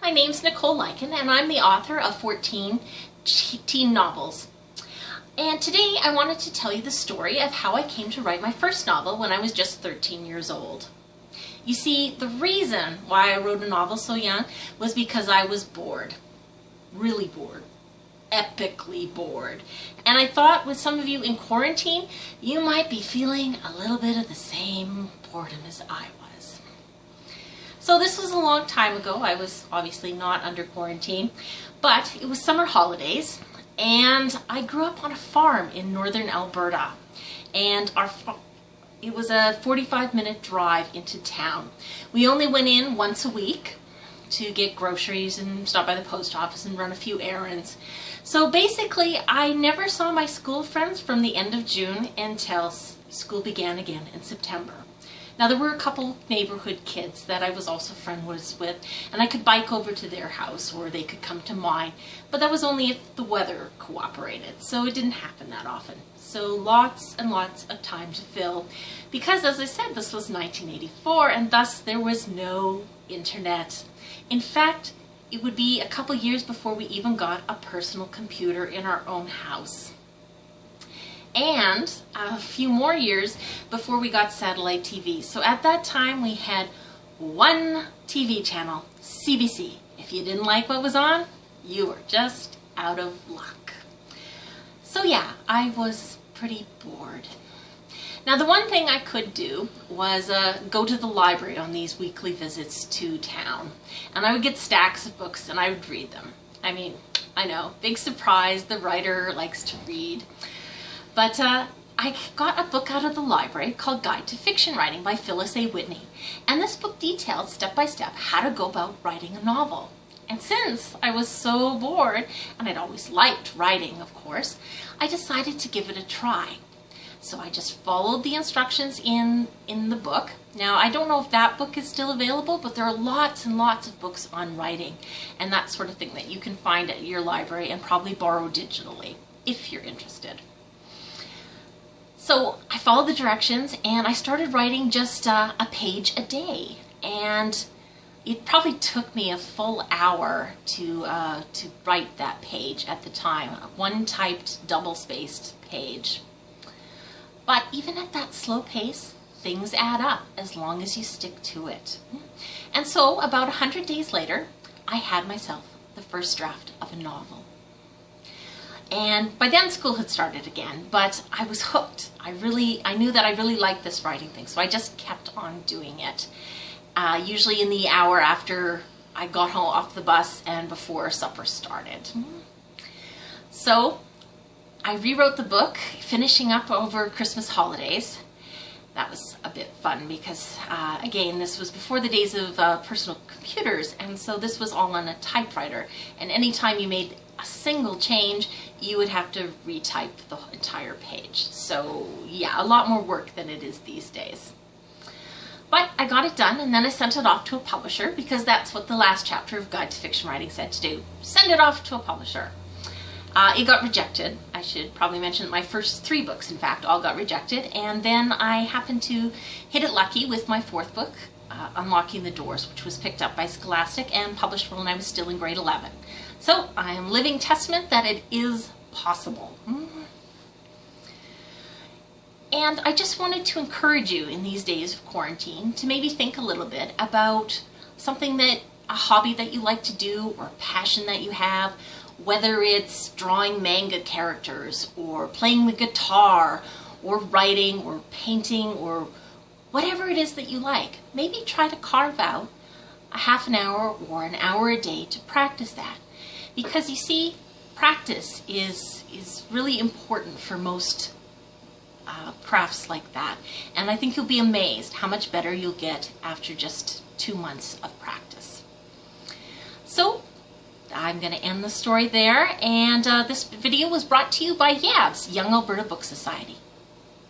My name's Nicole Luiken, and I'm the author of 14 teen novels. And today I wanted to tell you the story of how I came to write my first novel when I was just 13 years old. You see, the reason why I wrote a novel so young was because I was bored. Really bored. Epically bored. And I thought with some of you in quarantine, you might be feeling a little bit of the same boredom as I was. So this was a long time ago. I was obviously not under quarantine, but it was summer holidays, and I grew up on a farm in northern Alberta, and it was a 45-minute drive into town. We only went in once a week to get groceries and stop by the post office and run a few errands. So basically, I never saw my school friends from the end of June until school began again in September. Now, there were a couple neighborhood kids that I was also friends with, and I could bike over to their house or they could come to mine, but that was only if the weather cooperated, so it didn't happen that often. So lots and lots of time to fill, because as I said, this was 1984, and thus there was no internet. In fact, it would be a couple years before we even got a personal computer in our own house. And a few more years before we got satellite TV. So at that time we had one TV channel, CBC. If you didn't like what was on, you were just out of luck. So yeah, I was pretty bored. Now the one thing I could do was go to the library on these weekly visits to town. And I would get stacks of books and I would read them. I mean, I know, big surprise, the writer likes to read. But I got a book out of the library called Guide to Fiction Writing by Phyllis A. Whitney. And this book detailed step by step how to go about writing a novel. And since I was so bored, and I'd always liked writing, of course, I decided to give it a try. So I just followed the instructions in the book. Now, I don't know if that book is still available, but there are lots and lots of books on writing and that sort of thing that you can find at your library and probably borrow digitally, if you're interested. So I followed the directions and I started writing just a page a day, and it probably took me a full hour to write that page at the time, one typed double-spaced page. But even at that slow pace, things add up as long as you stick to it. And so about 100 days later, I had myself the first draft of a novel. And by then school had started again, but I was hooked. I knew that I really liked this writing thing, so I just kept on doing it. Usually in the hour after I got home off the bus and before supper started. So I rewrote the book, finishing up over Christmas holidays. That was a bit fun because, again, this was before the days of personal computers, and so this was all on a typewriter. And anytime you made a single change, you would have to retype the entire page. So yeah, a lot more work than it is these days. But I got it done, and then I sent it off to a publisher, because that's what the last chapter of Guide to Fiction Writing said to do. Send it off to a publisher. It got rejected. I should probably mention that my first 3 books, in fact, all got rejected. And then I happened to hit it lucky with my 4th book, Unlocking the Doors, which was picked up by Scholastic and published when I was still in grade 11. So I am living testament that it is possible. And I just wanted to encourage you in these days of quarantine to maybe think a little bit about something a hobby that you like to do, or a passion that you have, whether it's drawing manga characters, or playing the guitar, or writing, or painting, or whatever it is that you like. Maybe try to carve out a half an hour or an hour a day to practice that. Because you see, practice is really important for most crafts like that. And I think you'll be amazed how much better you'll get after just 2 months of practice. So I'm going to end the story there, and this video was brought to you by YABS, Young Alberta Book Society.